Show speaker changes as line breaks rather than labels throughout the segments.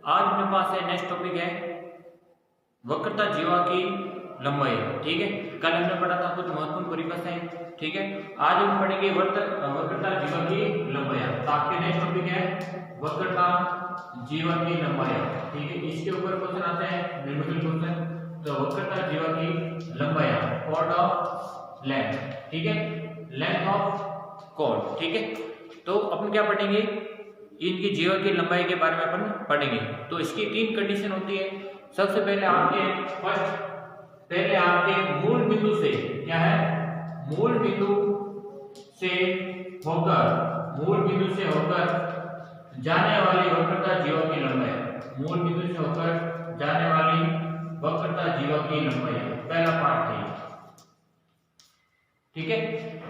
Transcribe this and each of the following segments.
आज अपने पास है नेक्स्ट टॉपिक है वक्रता जीवा की लंबाई। ठीक है, कल हमने पढ़ा था कुछ महत्वपूर्ण परिभाषाएं। ठीक है, आज हम पढ़ेंगे वक्रता जीवा की लंबाई। तो आपके नेक्स्ट टॉपिक है वक्रता जीवा की लंबाई। ठीक है, इसके ऊपर क्वेश्चन आते हैं न्यूमेरिकल क्वेश्चन। तो वक्रता जीवा की लंबाई, कॉर्ड ऑफ लेंथ। ठीक है, लेंथ ऑफ कॉर्ड। ठीक है, तो अपन क्या पढ़ेंगे, इनकी जीवा की लंबाई के बारे में अपन पढ़ेंगे। तो इसकी तीन कंडीशन होती है। सबसे पहले आपके मूल बिंदु से क्या है, मूल बिंदु से होकर जाने वाली वक्रता जीवा की लंबाई। मूल बिंदु से होकर जाने वाली वक्रता जीवा की लंबाई पहला पार्ट है। ठीक है,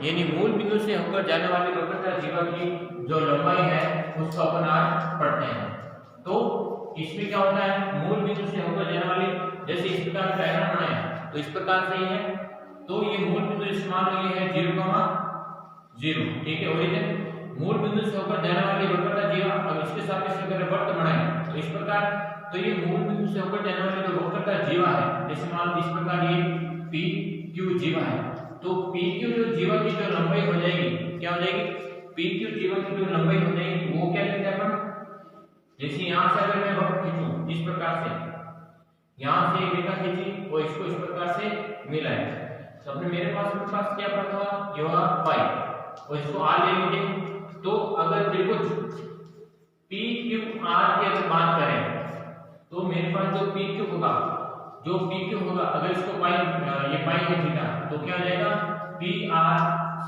यानी मूल बिंदु से होकर जाने वाली वक्रता जीवा की जो लंबाई है उसको अपन आज पढ़ते हैं। तो इसमें क्या होता है, मूल बिंदु से होकर जाने वाली, जैसे इस प्रकार का डायग्राम बनाया तो इस प्रकार से ही है। तो ये मूल बिंदु इस्तेमाल हुई है 0,0। ठीक है, ओरिजिन मूल बिंदु से होकर जाने वाली वक्रता जीवा। अब इसके साथ अगर वृत्त बनाए तो इस प्रकार, तो ये मूल बिंदु से होकर जाने वाली जो वक्रता जीवा है, जैसे मान इस प्रकार ये पी क्यू जीवा है। तो पी क्यू जो जीवा की जो लंबाई हो जाएगी, क्या हो जाएगी, पी क्यू जीवा की जो लंबाई हो जाएगी वो क्या लिखते हैं अपन, जैसे यहां से अगर मैं वक्र खींचूं इस प्रकार से, यहां से रेखा खींची और इसको इस प्रकार से मिलाएं, तो अपने मेरे पास क्या पड़ा था, यह पाई, और इसको आर ले लीजिए। तो अगर त्रिभुज पी क्यू आर की अगर बात करें तो मेरे पास जो पी क्यू होगा, अगर इसको पाई, ये पाई है थीटा, तो क्या हो जाएगा पी आर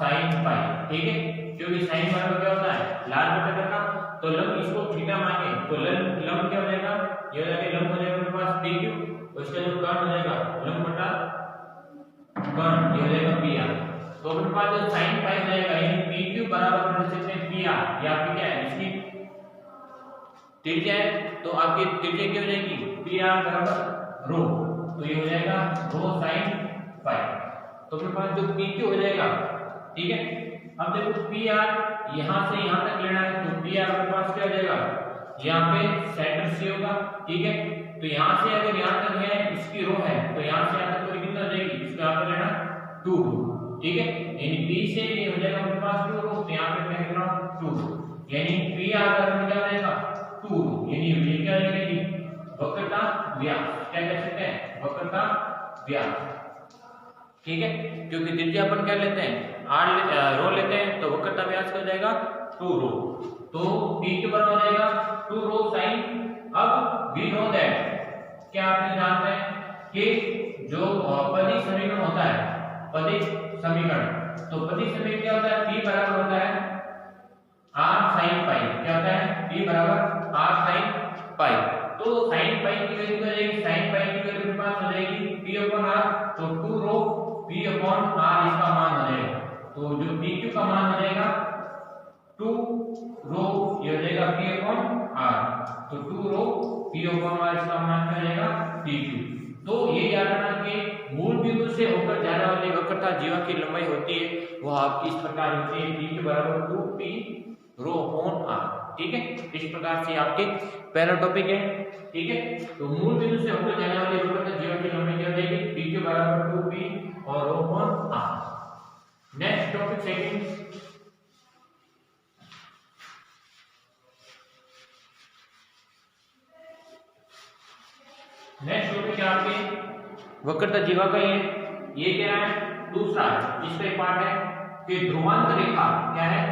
साइन पाई। ठीक है, क्योंकि साइन बराबर क्या होता है, लाल बटा करना। तो लंब इसको थीटा माने तो लंब क्या हो जाएगा, ये हो जाएगा लंब हो जाएगा मेरे पास पी क्यू, और इसका जो कर्ण हो जाएगा लंब बटा कर्ण, ये हो जाएगा पी आर। तो अपने पास जो साइन पाई हो जाएगा, यानी पी क्यू बराबर कर सकते हैं पी आर। ये आपकी क्या है, इसकी त्रिज्या है, तो आपकी त्रिज्या क्या हो जाएगी, पी आर बराबर रो, तो ये हो जाएगा रो साइन पाई। तो अपने पास जो पी क्यू हो जाएगा। ठीक है, अब देखो पी आर यहां से यहां तक लेना है, तो पी आर अपने पास क्या हो जाएगा, यहाँ पे सेंटर से होगा। ठीक है, तो यहां से अगर यहां तक है इसकी रो है, तो यहां से यहां तक कितना हो जाएगी, इसको यहां पे लेना 2 रो। ठीक है, यानी पी से ये हो जाएगा अपने पास 2 रो, तो यहां पे मैं लिख रहा हूं 2 रो, यानी पी आर बराबर क्या हो जाएगा 2 रो, यानी ये क्या हो जाएगी वक्रता व्यास। क्या कह सकते हैं, वक्रता व्यास। ठीक है, क्योंकि त्रिज्या अपन क्या लेते हैं, आर रो लेते हैं, तो वक्रता व्यास क्या हो जाएगा 2 रो। तो पी के बराबर हो जाएगा 2 रो साइन। अब वी नो दैट, क्या आपने जानते हैं कि जो पदी समीकरण होता है, पदी समीकरण, तो पदी समीकरण क्या होता है, पी बराबर होता है आर साइन पाई। क्या होता है, पी बराबर आर साइन पाई। तो साइन पाई की वैल्यू क्या हो जाएगी, साइन पाई की वैल्यू मेरे पास हो जाएगी पी अपॉन आर, तो 2 रो पी अपॉन आर इसका मान हो जाएगा। तो जो पी क्यू का मान हो जाएगा 2 रो, ये हो जाएगा पी अपॉन आर, तो 2 रो पी अपॉन आर इसका मान क्या हो जाएगा पी क्यू। तो ये याद रखना कि मूल बिंदु से होकर जाने वाली वक्रता जीवा की लंबाई होती है वो आपकी इस प्रकार होती है, पी के बराबर 2 पी रो अपॉन आर। ठीक है, इस प्रकार से आपके पहला टॉपिक है। ठीक है, तो मूल बिंदु से होकर जाने वाली वक्रता जीवा की लंबाई क्या हो जाएगी, पी के बराबर 2 पी और rho upon R. Next topic second, next topic है आपके वक्रता जीवा का। ये क्या है, दूसरा है, इसका एक पार्ट है कि ध्रुवांत रेखा क्या है,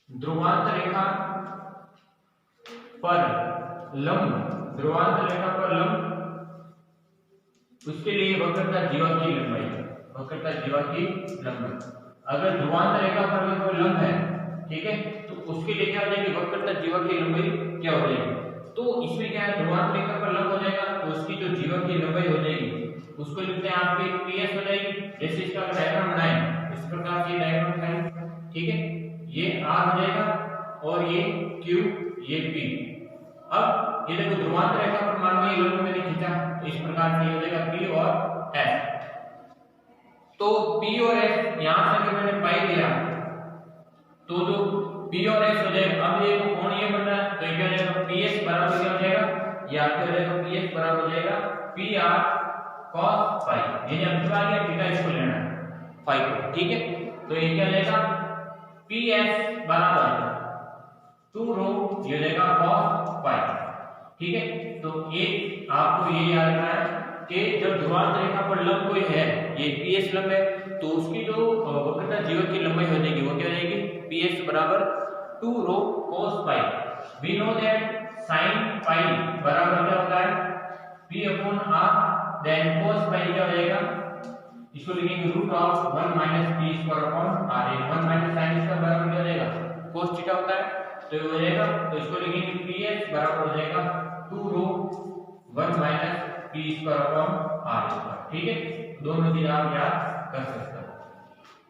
ध्रुवांत रेखा पर लंब, ध्रुवांत रेखा पर लंब, उसके लिए वक्रता जीवा की लंबाई, वक्रता जीवा की लंबाई। अगर ध्रुवांत रेखा पर कोई लंब है, ठीक है, तो उसके लिए क्या हो जाएगी, वक्रता जीवा की लंबाई क्या हो जाएगी। तो इसमें क्या है, ध्रुवांत रेखा पर लंब हो जाएगा, तो उसकी जो जीवा की लंबाई हो जाएगी उसको लिखते हैं आपके पीएस हो जाएगी। जैसे इसका डायग्राम बनाएं इस प्रकार से डायग्राम बनाएं। ठीक है, ये आर हो जाएगा और ये क्यू, ये पी। अब ये देखो ध्रुवांत रेखा पर मान लो ये लंब मैंने खींचा, तो इस प्रकार से हो जाएगा पी और एस। तो पी और एस यहां से अगर मैंने पाई दिया तो जो पी और एस हो जाएगा। अब ये कोण ये बन रहा है, तो ये क्या हो जाएगा PS बराबर क्या हो जाएगा, ये आपके हो जाएगा PS बराबर हो जाएगा PR cos फाई, यानी अब आ गया थीटा इसको लेना है फाई को, ठीक है। तो ये क्या हो जाएगा PS बराबर 2 रो ये हो जाएगा cos फाई, ठीक है। तो एक आपको ये याद रखना है कि जब ध्रुवांत रेखा पर लंब कोई है, ये PS लंब है, तो उसकी जो वक्रता जीवा की लंबाई हो जाएगी वो क्या हो जाएगी PS बराबर 2 rho cos phi. We know that sin phi बराबर क्या होता है P upon R, then cos phi क्या हो जाएगा, इसको लिखेंगे root of 1 minus p square upon r, 1 minus sin इसका बराबर क्या हो जाएगा cos थीटा होता है, तो ये हो जाएगा, तो इसको लिखेंगे PS बराबर हो जाएगा 2 रो 1 minus p square upon r, ठीक है। दोनों चीज आप याद कर सकते हो।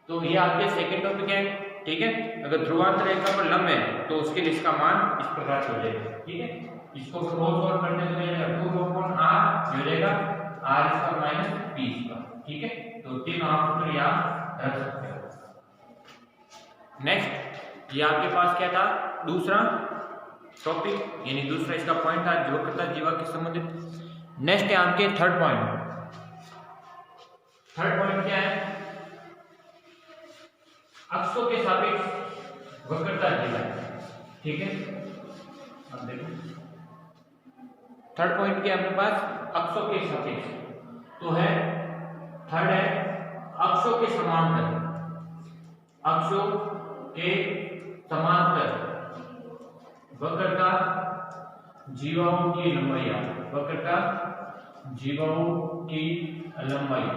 तो ये आपके सेकंड टॉपिक है, ठीक है। अगर ध्रुवांत रेखा पर लंब है तो उसके लिए इसका मान इस प्रकार से हो जाएगा, ठीक है। इसको सॉल्व करने से मिलेगा 2 रो अपॉन r हो जाएगा r square minus p square, ठीक है। तो तीनों आप तो याद रख सकते हो। नेक्स्ट ये आपके पास क्या था, दूसरा टॉपिक, यानी दूसरा इसका पॉइंट था वक्रता जीवा के संबंधित। नेक्स्ट है आपके थर्ड पॉइंट। थर्ड पॉइंट क्या है, अक्षों के सापेक्ष वक्रता जीवा, ठीक है। अब देखो थर्ड पॉइंट क्या है अपने पास, अक्षों के सापेक्ष, तो है थर्ड है अक्षों के समांतर, अक्षों के समांतर वक्रता जीवाओं की लंबाई, वक्रता जीवाओं की लंबाई,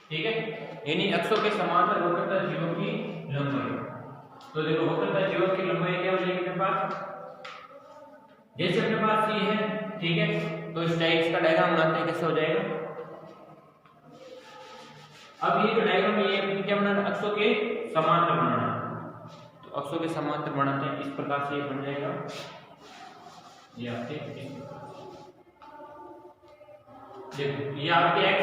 ठीक है। यानी अक्षों के समांतर वक्रता जीवों की लंबाई। तो देखो वक्रता जीवों की लंबाई क्या हो जाएगी अपने पास, जैसे अपने पास ये है, ठीक है। तो इस टाइप का डायग्राम बनाते हैं, कैसे हो जाएगा। अब ये जो डायग्राम है ये क्या बनाना, अक्षों के समांतर बनाना है। तो अक्षों के समांतर बनाते हैं, इस प्रकार से ये बन जाएगा, ये आपके देखो ये आपके x,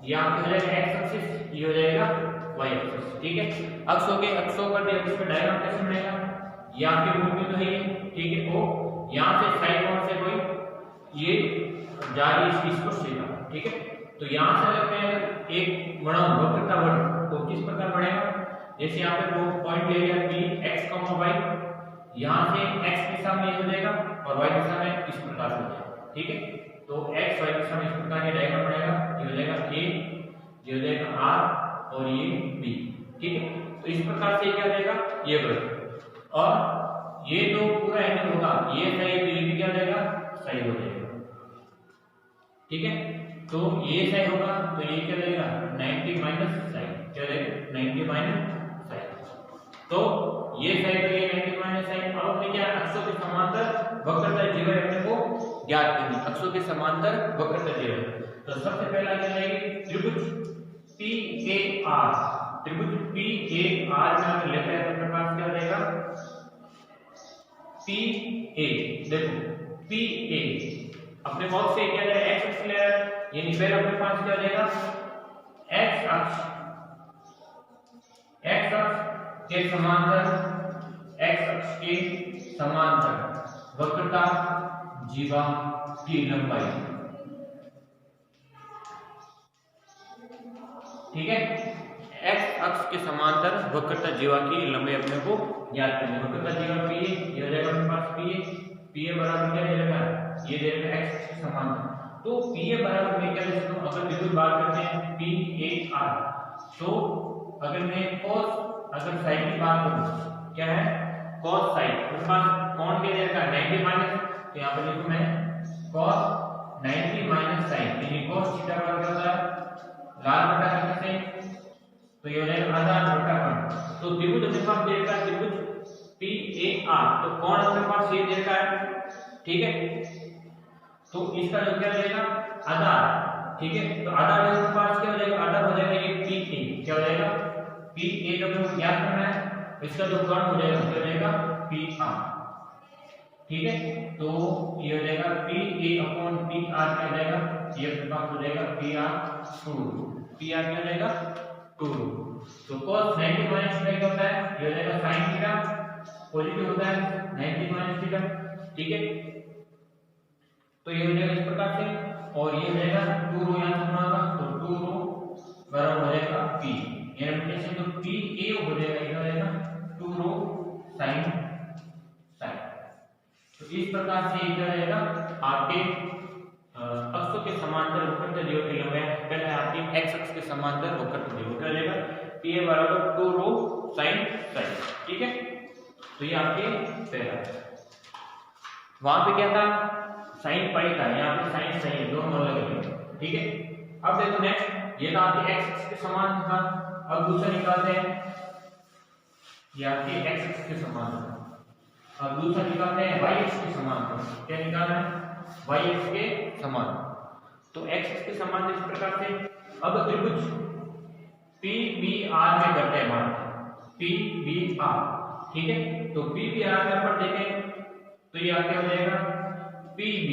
ये आपके हो जाएगा x एक्सिस, ये हो जाएगा y एक्सिस, ठीक है। अक्षों का डायग्राम कैसे बनेगा, ये आपके मूल बिंदु है ये, ठीक है। वो यहाँ से साइड कोण से कोई ये जा रही है इसको सीधा, ठीक है। तो यहाँ से अगर मैं एक बनाऊं वक्रता वक्र, तो किस प्रकार बनेगा, जैसे यहाँ पे वो पॉइंट ले लिया कि x, y, यहाँ से x दिशा में ये हो जाएगा और y दिशा में इस प्रकार से हो जाएगा, ठीक है। तो x y दिशा में इस प्रकार ये डायग्राम बनेगा, ये हो जाएगा a, ये हो जाएगा r और ये b, ठीक है। तो इस प्रकार से क्या हो जाएगा ये वृत्त, और ये जो पूरा एंगल होगा ये सही, तो ये भी क्या हो जाएगा सही हो जाएगा, ठीक है। तो ये सही होगा तो ये क्या रहेगा 90 माइनस साइन, क्या रहेगा 90 माइनस साइन। तो ये सही तो ये 90 माइनस साइन। अब अपने क्या अक्षों के समांतर वक्रता जीवा अपने को ज्ञात करनी, अक्षों के समांतर वक्रता जीवा। तो सबसे पहला क्या रहेगी त्रिभुज PAR, त्रिभुज PAR में अगर लेते हैं तो अपने पास क्या रहेगा PA, देखो PA अपने बॉक्स से क्या रहेगा x अक्ष ले रहा है, यानी फिर अपने पास क्या हो जाएगा x अक्ष के समांतर, x अक्ष के समांतर वक्रता जीवा की लंबाई, ठीक है। x अक्ष के समांतर वक्रता जीवा की लंबाई अपने को ज्ञात करनी है। वक्रता जीवा PA, ये हो जाएगा अपने पास PA बराबर क्या दे रखा है, ये दे रखा है x के समांतर। तो PA बराबर मैं क्या लिख सकता हूं, अगर बिल्कुल बात करते हैं PAR, तो अगर मैं cos, अगर साइन की बात करूं क्या है cos साइन, उसके पास कौन क्या दे रखा है 90 माइनस, तो यहां पर लिखूं मैं cos 90 माइनस साइन, यानी cos थीटा बराबर क्या होता है लाल बटा कितना से, तो ये हो जाएगा आधा बटा कौन। तो त्रिभुज अपने पास दे रखा है त्रिभुज PAR, तो कौन अपने पास ये दे रखा है, ठीक है। तो इसका जो क्या रहेगा आधार, ठीक है। तो आधार के पास क्या हो जाएगा, आधार हो जाएगा ये PA, क्या हो जाएगा PA जब हमें ज्ञात करना है, इसका जो कर्ण हो जाएगा क्या हो जाएगा PR, ठीक है। तो ये हो जाएगा PA अपॉन PR क्या हो जाएगा, ये अपने पास हो जाएगा PR क्या हो जाएगा 2। तो cos 90 माइनस थीटा क्या होता है, ये हो जाएगा sin थीटा पॉजिटिव होता है 90 माइनस थीटा, ठीक है। तो ये हो जाएगा इस प्रकार से, और ये हो जाएगा 2 रो यहाँ से बनाऊंगा तो 2 रो बराबर हो जाएगा p, ये रिप्रेजेंटेशन तो p a हो जाएगा, ये हो जाएगा 2 रो sin sin। तो इस प्रकार से ये क्या हो जाएगा आपके अक्षों के समांतर वक्रता जीवा की लंबाई पहले आपकी x अक्ष के समांतर वक्रता जीवा क्या हो जाएगा p a बराबर 2 रो sin sin, ठीक है। तो ये आपके पहला, वहां पे क्या था साइन पाई था, यहाँ पे साइन सही है, दोनों अलग है, ठीक है। अब देखो नेक्स्ट, ये तो आपके x अक्ष के समान था, अब दूसरा निकालते हैं, ये आपके x अक्ष के समान था, अब दूसरा निकालते हैं y अक्ष के समान था, क्या निकालना है y अक्ष के समान, तो x अक्ष के समान इस प्रकार से। अब त्रिभुज PBR में करते हैं बात, PBR, ठीक है। तो PBR में अपन देखें तो ये आपके हो जाएगा PB,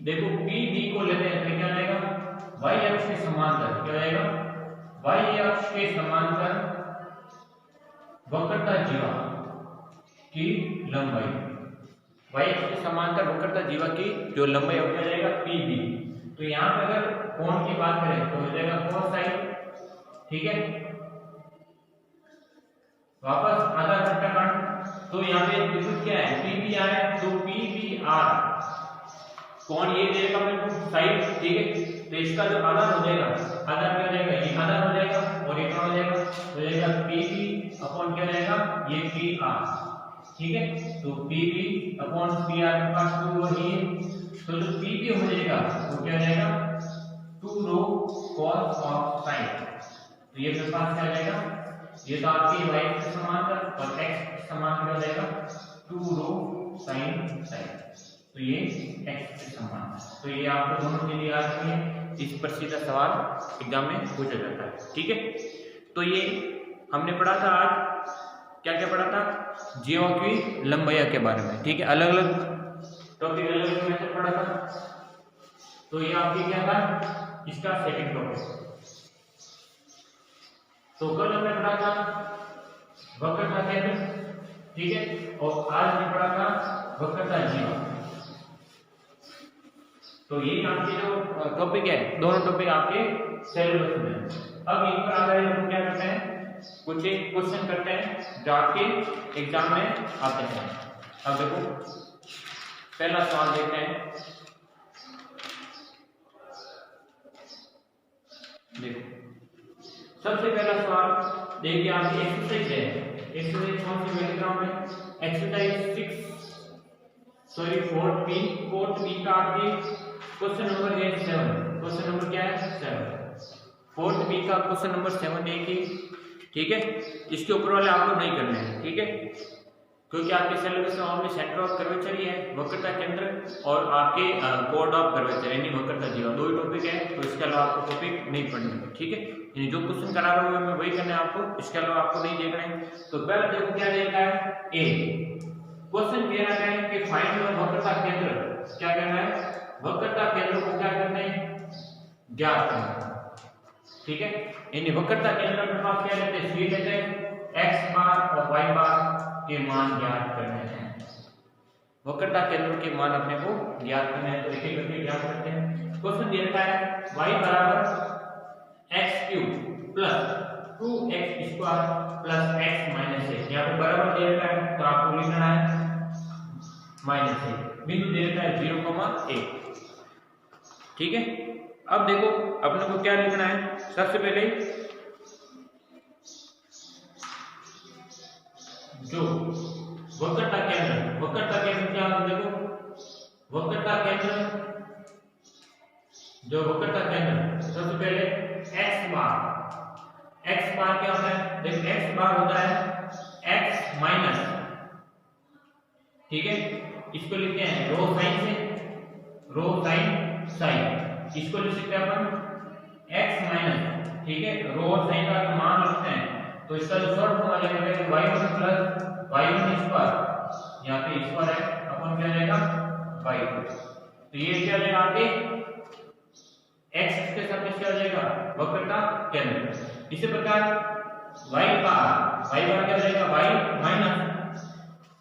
देखो PB को लेते हैं तो क्या आएगा y अक्ष के समांतर, क्या आएगा y अक्ष के समांतर वक्रता जीवा की लंबाई, y अक्ष के समांतर वक्रता जीवा की जो लंबाई हो जाएगा PB। तो यहाँ पे अगर कोण की बात करें तो हो जाएगा कोसाइन, ठीक है। वापस आधा घटाकर, तो यहाँ पे त्रिभुज क्या है PBR है, तो PBR कौन ये देगा अपने साइड, ठीक है। तो इसका जो आधार हो जाएगा, आधार क्या हो जाएगा ये आधार हो जाएगा, और ये क्या हो जाएगा PB अपॉन क्या जाएगा ये PR, ठीक है। तो PB अपॉन PR के पास 2 वही है, तो जो PB हो जाएगा वो क्या जाएगा 2 रो cos ऑफ sin। तो ये मेरे पास क्या जाएगा, ये तो आपकी y के समांतर और x के समांतर हो जाएगा 2 रो sin sin, तो ये x के समान। तो ये आपको दोनों के लिए याद रखिए, इस पर सीधा सवाल एग्जाम में पूछा जाता है, ठीक है। तो ये हमने पढ़ा था आज, क्या क्या पढ़ा था, जीवा की लंबाई के बारे में, ठीक है। अलग अलग टॉपिक, अलग अलग मेथड पढ़ा था। तो ये आपकी क्या था इसका सेकंड टॉपिक। तो कल हमने पढ़ा था वक्रता केंद्र, ठीक है, और आज हमने पढ़ा था वक्रता जीवा। तो ये आपके जो टॉपिक है, दोनों टॉपिक आपके सिलेबस में। अब इन पर आधारित हम क्या करते हैं, कुछ एक क्वेश्चन करते हैं जो आपके एग्जाम में आते हैं। अब देखो पहला सवाल देखते हैं, देखो सबसे पहला सवाल देखिए आपकी एक्सरसाइज है, एक्सरसाइज कौन सी मैं लिख रहा हूं मैं, एक्सरसाइज 6 सॉरी 4th का आपके क्वेश्चन नंबर है 7, क्वेश्चन नंबर क्या है 7, 4th बी का क्वेश्चन नंबर 7 देखिए, ठीक है। इसके ऊपर वाले आपको नहीं करने हैं, ठीक है, क्योंकि आपके सिलेबस में ओनली सेंटर ऑफ कर्वेचर ही है, वक्रता केंद्र और आपके कोड ऑफ कर्वेचर यानी वक्रता जीवा, दो ही टॉपिक है। तो इसके अलावा आपको टॉपिक नहीं पढ़ने हैं, ठीक है। यानी जो क्वेश्चन करा रहा हूं मैं वही करना है आपको, इसके अलावा आपको नहीं देखना है। तो पहले देखो क्या देखा है, ए क्वेश्चन कह रहा है कि फाइंड द वक्रता केंद्र, क्या करना है वक्रता केंद्र को क्या करना है ज्ञात करना है, ठीक है। यानी वक्रता केंद्र अपने पास क्या लेते हैं, सी लेते हैं, x बार और y बार के मान ज्ञात करने हैं, वक्रता केंद्र के मान अपने को ज्ञात करने हैं। तो एक एक करके ज्ञात करते हैं। क्वेश्चन दे रखा है y बराबर x³ plus 2x square plus x minus 1, यहाँ पे बराबर दे रखा है तो आपको लिखना है -1, बिंदु दे रखा है 0,1, ठीक है। अब देखो अपने को क्या लिखना है, सबसे पहले जो वक्रता केंद्र क्या है, देखो वक्रता केंद्र, जो वक्रता केंद्र सबसे पहले x बार क्या होता है, देखो x बार होता है x माइनस, ठीक है। इसको लिखते हैं रो साइन से, रो साइन साइन, इसको लिख सकते हैं अपन x माइनस, ठीक है, रो और साइन का मान रखते हैं। तो इसका जो शॉर्ट फॉर्म आ जाएगा y1 प्लस y1 स्क्वायर, यहाँ पे स्क्वायर है अपन क्या जाएगा y2। तो ये क्या जाएगा आपके x के सापेक्ष क्या हो जाएगा वक्रता केंद्र। इसी प्रकार y बार क्या हो जाएगा y माइनस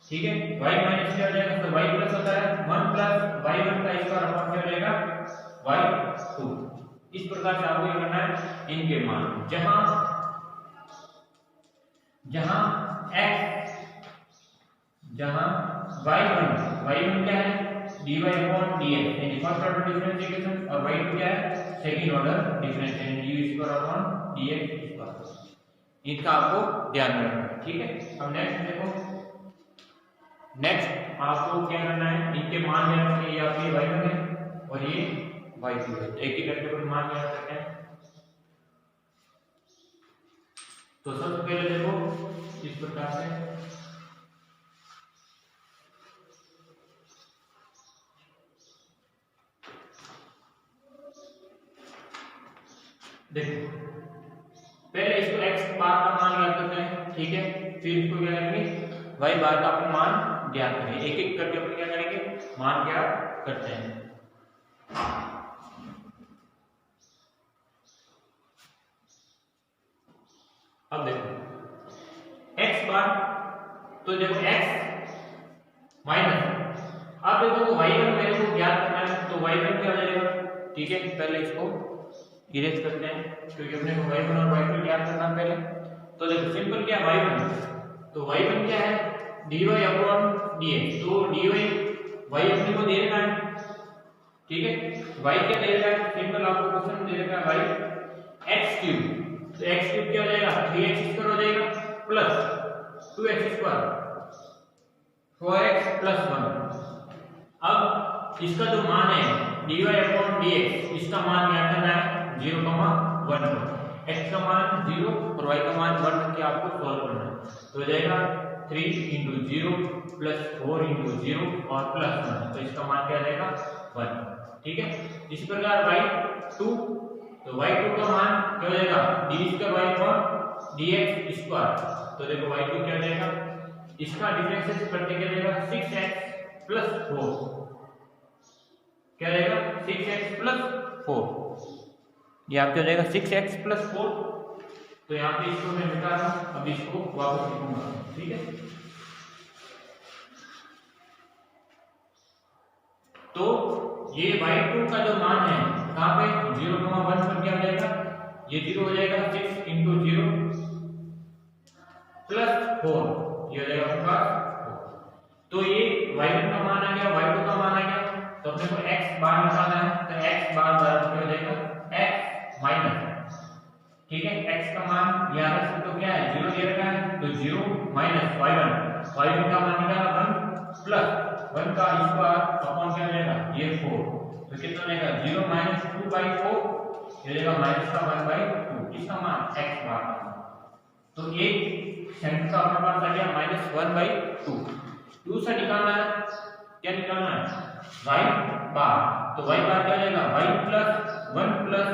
ठीक है, y माइनस क्या हो जाएगा, तो y प्लस होता है 1 प्लस y1 का स्क्वायर अपॉन क्या हो जाएगा y2। इस प्रकार से आपको ये करना है इनके मान, जहां y1 क्या है dy अपॉन dx यानी फर्स्ट ऑर्डर डिफरेंशिएशन, और y2 क्या है second order differentiation dy square upon dx square. इनका आपको ध्यान रखना है, ठीक है। अब नेक्स्ट देखो, नेक्स्ट आपको क्या करना है, इनके मान ज्ञात करने, ये आपके y1 है और ये y2 है, एक ही करके कोई मान ज्ञात करते हैं। तो सबसे पहले देखो इस प्रकार से देखो, पहले इसको x बार का मान ज्ञात करते हैं, ठीक है, फिर इसको क्या करेंगे y बार का अपन मान ज्ञात करेंगे, एक एक करके अपन क्या करेंगे मान ज्ञात करते हैं। अब देखो x बार, तो देखो x माइनस, अब देखो y1 मेरे को ज्ञात करना है, तो y1 क्या हो जाएगा, ठीक है, पहले इसको इरेज करते हैं क्योंकि अपने को y1 और y2 ज्ञात करना पहले। तो देखो सिंपल क्या है y1, तो y1 क्या है dy अपॉन dx, तो dy y अपने को दे रखा है, ठीक है, y क्या दे रखा है, सिंपल आपको क्वेश्चन दे रखा है y x क्यूब, तो x क्यूब क्या हो जाएगा 3x स्क्वायर हो जाएगा plus 2x square 4x plus 1। अब इसका जो मान है dy अपॉन dx, इसका मान क्या करना है 0,1, x का मान 0 और y का मान 1 रख के आपको सॉल्व करना है। तो हो जाएगा 3 × 0 प्लस 4 × 0 और प्लस 1, तो इसका मान क्या जाएगा 1, ठीक है। इसी प्रकार y2, तो y2 का मान क्या हो जाएगा d square y upon dx square, तो देखो y2 क्या हो जाएगा, इसका डिफरेंशिएट करके क्या जाएगा 6x प्लस 4, क्या रहेगा 6x प्लस 4, ये आपके हो जाएगा 6x प्लस 4। तो यहाँ पे इसको मैं मिटा रहा हूं, अब इसको वापस लिखूंगा, ठीक है। तो ये y2 का जो मान है कहां पे 0,1 पर क्या हो जाएगा, ये 0 हो जाएगा 6 × 0 प्लस 4, ये हो जाएगा आपका 4। तो ये y1 का मान आ गया, y2 का मान आ गया, तो अपने को x बार निकालना है, तो x बार बराबर क्या हो जाएगा x माइनस, ठीक है, x का मान यहाँ रख सकते हो, क्या है 0 दे रखा है, तो 0 माइनस y1 का मान निकाला 1 प्लस 1 का स्क्वायर अपॉन क्या हो जाएगा ये 4, तो कितना हो जाएगा 0 माइनस 2/4, ये हो जाएगा माइनस का 1/2, इसका मान x बार। तो एक सेंटर का अपने पास आ गया -1/2। दूसरा निकालना है, क्या निकालना है y बार, तो y बार क्या हो जाएगा y plus 1 plus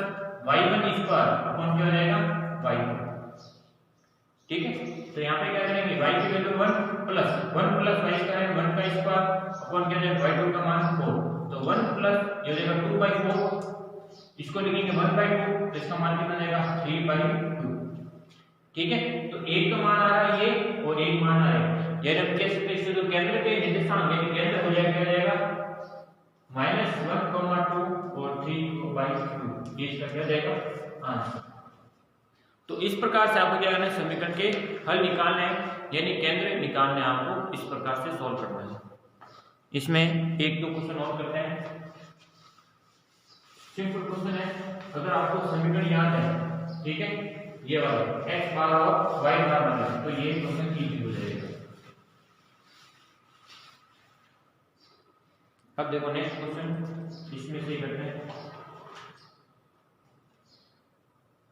y1 square upon क्या हो जाएगा y2, ठीक है। तो यहाँ पे क्या करेंगे y की वैल्यू 1 प्लस y स्क्वायर 1 का स्क्वायर अपॉन क्या हो जाएगा y2 का मान 4, तो 1 प्लस ये हो जाएगा 2/4, इसको लिखेंगे 1/2, तो इसका मान कितना जाएगा 3/2, ठीक है। तो एक का मान आ रहा है ये और एक मान आ रहा है, यानी हम कह सकते हैं इससे जो केंद्र के निर्देशांक यानी केंद्र हो जाएगा क्या हो जाएगा -1,2 और 3/2, ये इसका क्या जाएगा आंसर। तो इस प्रकार से आपको क्या करना है समीकरण के हल निकालने हैं, यानी केंद्र निकालने आपको इस प्रकार से सॉल्व करना है। इसमें एक दो क्वेश्चन और करते हैं, सिंपल क्वेश्चन है, अगर आपको समीकरण याद है, ठीक है, ये वाला x बार और y बार बना है, तो ये क्वेश्चन इजी हो जाएगा। अब देखो नेक्स्ट क्वेश्चन, इसमें से करते हैं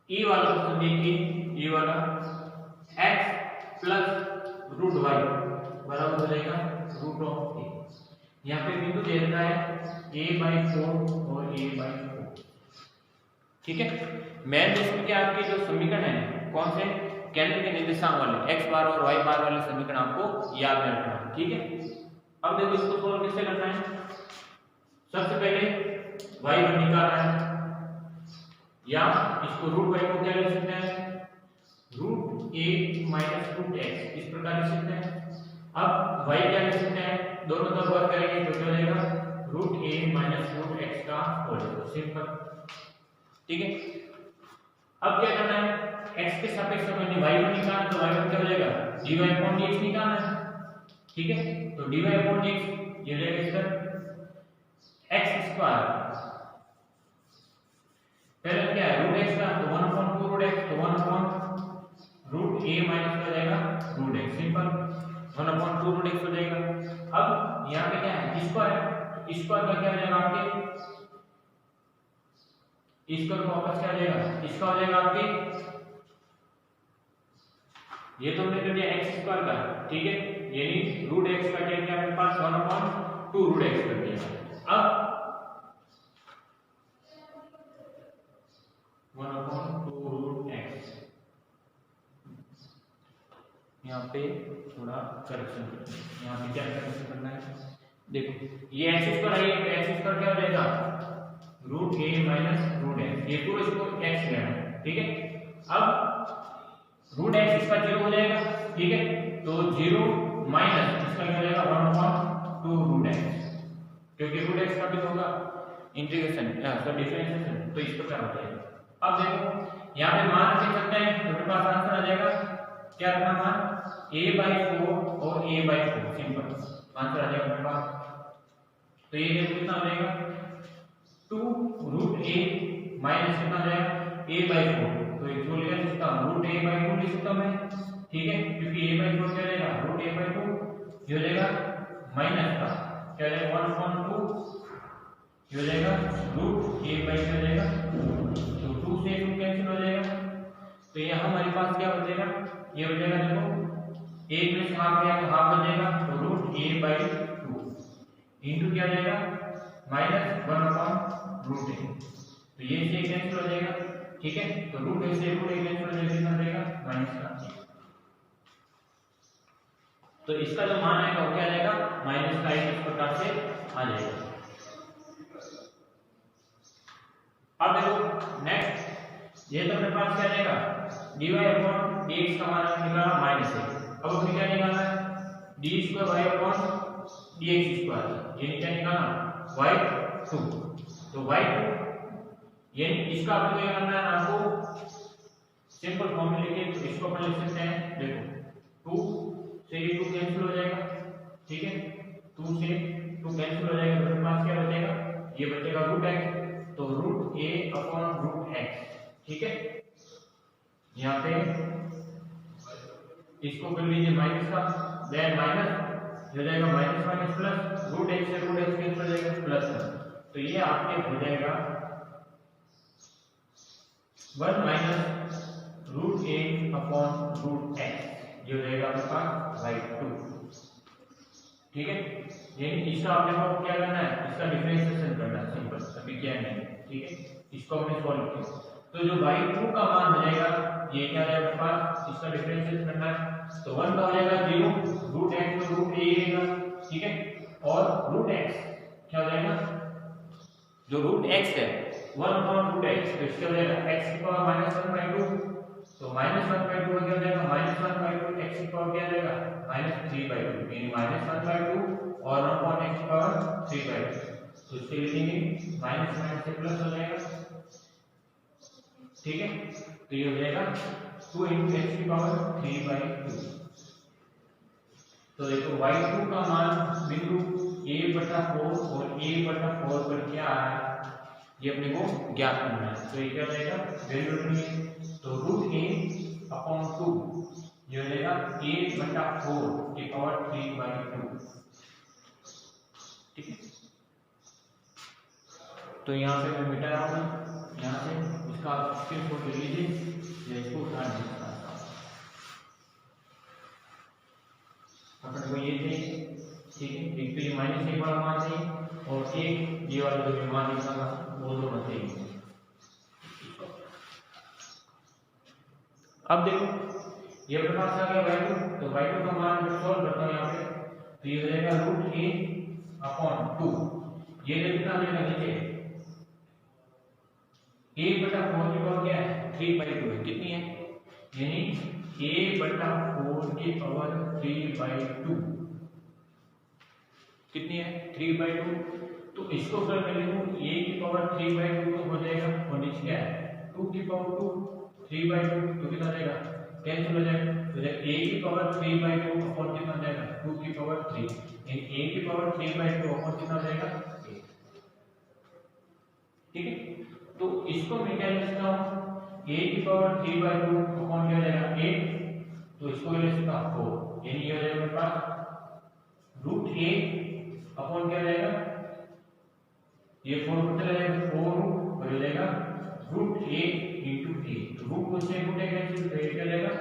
e वाला क्वेश्चन देखिए, e वाला x प्लस रूट y बराबर हो जाएगा रूट ऑफ a। यहाँ पे बिंदु दे रखा है a/4 और a/4, ठीक है। मेन इसमें क्या आपके जो समीकरण है कौन से केंद्र के निर्देशांक वाले x बार और y बार वाले समीकरण आपको याद रखना है, ठीक है। अब देखो इसको सोल्व कैसे करना है, सबसे पहले y1 निकालना है, या इसको रूट y को क्या लिख सकते हैं root a minus root x, इस प्रकार लिख सकते हैं। अब y क्या लिख सकते हैं, दोनों तरफ वर्क करेंगे तो क्या हो जाएगा √a माइनस √x का होल, सिंपल। ठीक है, अब क्या करना है, x के सापेक्ष में y1 निकालना, तो y1 क्या हो जाएगा dy/dx निकालना है। ठीक है, तो dy/dx ये हो जाएगा इसका x², पहले क्या है √x का, तो 1/2√x, तो 1/√a माइनस क्या हो जाएगा √x, सिंपल 1/2√x हो जाएगा। अब यहाँ पे क्या है स्क्वायर, तो स्क्वायर का क्या हो जाएगा आपके, स्क्वायर को वापस क्या हो जाएगा, इसका हो जाएगा आपके, ये तो हमने कर दिया x² का, ठीक है, यानी √x का क्या है अपने पास 1/2√x कर दिया। अब 1/2√x यहाँ पे थोड़ा करेक्शन, यहाँ पे क्या करेक्शन करना है, देखो ये x² है, ये x² क्या हो जाएगा √a माइनस √x, ये पूरा इसको x लेना है। ठीक है, अब √x इसका 0 हो जाएगा। ठीक है, तो 0 माइनस इसका क्या हो जाएगा 1/2√x, क्योंकि √x का भी होगा इंटीग्रेशन सॉरी डिफरेंशिएशन, तो इस प्रकार हो जाएगा। अब देखो यहाँ पे मान रख सकते हैं, तो मेरे पास आंसर आ जाएगा क्या रखना मान a/4 और a/4, सिंपल आंसर आ जाएगा मेरे पास। तो ये कितना हो जाएगा 2√a माइनस कितना हो जाएगा a/4, तो एक जो लिखा सकता हूं √a/2 लिख सकता हूं मैं। ठीक है, क्योंकि a/4 क्या हो जाएगा √a/2, ये हो जाएगा माइनस का क्या हो जाएगा 1/2, ये हो जाएगा √a/2 हो जाएगा, तो 2 से 2 कैंसिल हो जाएगा, तो यहाँ हमारे पास क्या हो जाएगा, ये हो जाएगा देखो 1 में से हाफ गया तो हाफ हो जाएगा, तो √a/2 इंटू क्या हो जाएगा -1/√a, तो ये से कैंसिल हो जाएगा। ठीक है, तो √a से √a कैंसिल हो जाएगा, कितना रहेगा माइनस का, तो इसका जो मान आएगा वो क्या आ जाएगा माइनस का, इस प्रकार से आ जाएगा। अब देखो नेक्स्ट, ये तो अपने पास क्या जाएगा dy/dx का मान निकाला -1, अब हमें क्या निकालना है d²y/dx², ये क्या निकालना y2, तो y2 ये इसका आपको क्या करना है, आपको सिंपल फॉर्म में लिखे, तो इसको अपन लिख सकते हैं, देखो 2 से 2 कैंसिल हो जाएगा। ठीक है, 2 से 2 कैंसिल हो जाएगा, तो हमारे पास क्या बचेगा, ये बचेगा √x, तो √a/√x। ठीक है, यहाँ पे इसको कर लीजिए माइनस का, देन माइनस हो जाएगा माइनस माइनस प्लस, √x से √x कैंसिल हो जाएगा प्लस, तो ये आपके हो जाएगा 1 माइनस √a/√x, ये हो जाएगा आपके पास y2। ठीक है, यानी इसका आपने को क्या करना है, इसका डिफरेंशिएशन करना है, सिंपल, अभी क्या नहीं। ठीक है, इसको हमने सॉल्व किया, तो जो y2 का मान हो जाएगा ये क्या है आपके पास, इसका डिफरेंशिएशन करना है, तो 1 का हो जाएगा 0, √x तो √a रहेगा। ठीक है, और √x क्या हो जाएगा, जो √x है 1/√x, तो इसका हो जाएगा x⁻−1/2, तो -1/2 हो जाएगा -1/2, x की पावर क्या आ जाएगा -3/2, यानी -1/2 और 1/x⁻3/2, तो इसके लिए माइनस माइनस से प्लस हो जाएगा। ठीक है, तो ये हो जाएगा 2 × x की पावर 3/2। तो देखो y2 का मान बिंदु a/4 और a/4 पर क्या आ रहा है, ये अपने को ज्ञात करना है, तो ये क्या हो जाएगा वैल्यू रखनी है, तो √a/2 ये हो जाएगा a/4 की पावर 3/2। ठीक है, तो यहाँ पे मैं मिटा रहा हूँ, यहाँ से इसका स्क्रीनशॉट ले लीजिए, या इसको उठा लीजिए, अपन को ये चाहिए। ठीक है, एक तो ये -1 वाला मान चाहिए और एक ये वाला जो मान निकाला वो दोनों चाहिए। अब देखो ये अपने पास आ गया y2, तो y2 का मान मैं सॉल्व करता हूँ यहाँ पे, तो ये हो जाएगा √a/2, ये कितना देगा नीचे a/4 की पावर क्या है 3/2 है, कितनी है, यानी a/4 की पावर 3/2 कितनी है 3/2। तो इसको अगर मैं लिखूं a की पावर 3/2 तो हो जाएगा, और नीचे क्या है 2 की पावर 2 3/2 तो कितना जाएगा कैंसिल हो जाएगा। तो a की पावर 3/2 अपॉन कितना जाएगा 2 की पावर 3, यानी a की पावर 3/2 अपॉन कितना जाएगा 8। ठीक है, तो इसको मैं क्या लिख सकता हूं a की पावर 3/2 अपॉन क्या हो जाएगा 8, तो इसको मैं लिख सकता हूं 4, यानी ये हो जाएगा मेरे पास रूट a अपॉन क्या हो जाएगा, ये 4 पर चला जाएगा 4 और हो जाएगा रूट a इंटू a, तो रूट को से रूट a कैंसिल, तो ये क्या जाएगा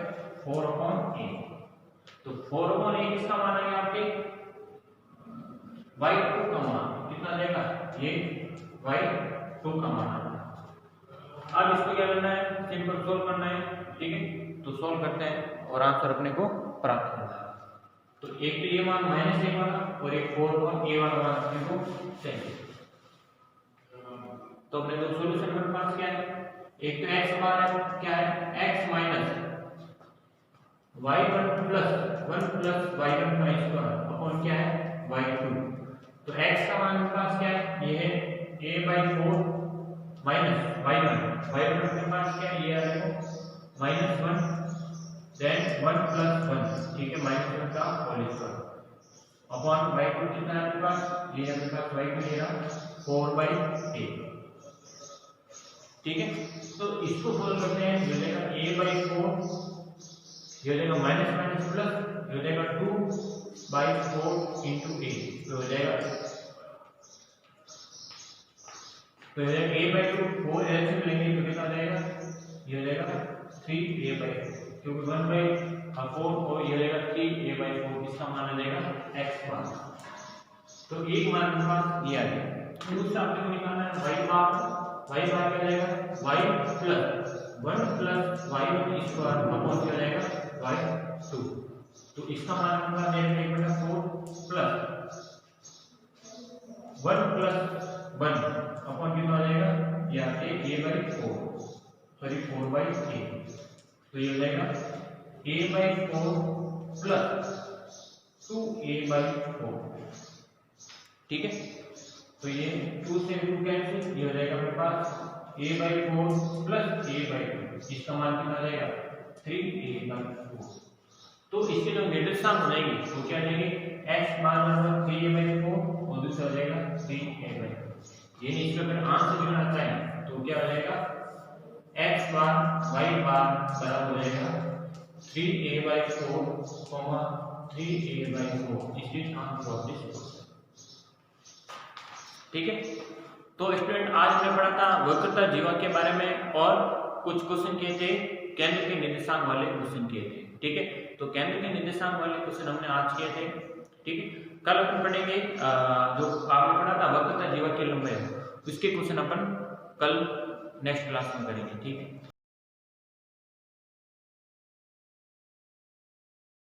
4 अपॉन a। तो 4 अपॉन a किसका मान है आपके y2 का मान, कितना जाएगा ये y2 का मान है। अब इसको क्या करना है सिंपल सोल्व करना है। ठीक है, तो सोल्व करते हैं और आंसर अपने को प्राप्त करना है। तो एक तो ये मान -a वाला और एक 4 अपॉन a वाला मान अपने को चाहिए। तो अपने को सॉल्यूशन मेरे पास क्या है, एक तो x बार है क्या है x minus y1 plus 1 plus y1 का स्क्वायर अपॉन क्या है y2। तो x का मान मेरे पास क्या है, ये है a/4 माइनस y1 मेरे पास क्या है, ये है -1 देन 1 प्लस 1, ठीक है -1 का होल स्क्वायर अपॉन y2 कितना है मेरे पास, ये है मेरे पास y2 ये रहा 4/8। ठीक है, तो इसको सोल्व करते हैं, ये हो जाएगा a/4, ये हो जाएगा माइनस माइनस प्लस, ये हो जाएगा 2/4 इंटू a, तो हो जाएगा a/2 4 ऐसे लेंगे तो कितना जाएगा, ये हो जाएगा 3a/4, क्योंकि 1/4 और ये हो जाएगा 3a/4, इसका मान आ जाएगा x मान। तो एक मान के पास ये आ गया। दूसरा आपको निकालना है y बार क्या जाएगा y plus 1 plus y1 square upon क्या जाएगा y2। तो इसका मान हमारा जाएगा 1/4 प्लस 1 प्लस 1 अपॉन कितना आ जाएगा, ये a/4 सॉरी 4/8, तो ये हो जाएगा a/4 प्लस 2a/4। ठीक है, तो ये 2 से 2 कैंसिल, ये हो जाएगा मेरे पास a/4 प्लस a/2, इसका मान कितना आ जाएगा 3a/4। तो इसके जो निर्देशांक हो जाएंगे वो क्या जाएंगे, x बार बराबर 3a/4 और दूसरा हो जाएगा 3a/4। यानी इसमें अगर आंसर गिनना चाहें तो क्या हो जाएगा x बार y बार बराबर हो जाएगा 3a/4, 3a/4। इस चीज आंसर ऑफ दिस क्वेश्चन। ठीक है, तो स्टूडेंट आज हमने पढ़ा था वक्रता जीवा के बारे में और कुछ क्वेश्चन किए थे केंद्र के निर्देशांक वाले क्वेश्चन किए थे। ठीक है, तो केंद्र के निर्देशांक वाले क्वेश्चन हमने आज किए थे। ठीक है, कल अपन पढ़ेंगे जो आपने पढ़ा था वक्रता जीवा की लंबाई, उसके क्वेश्चन अपन कल नेक्स्ट क्लास में करेंगे। ठीक है।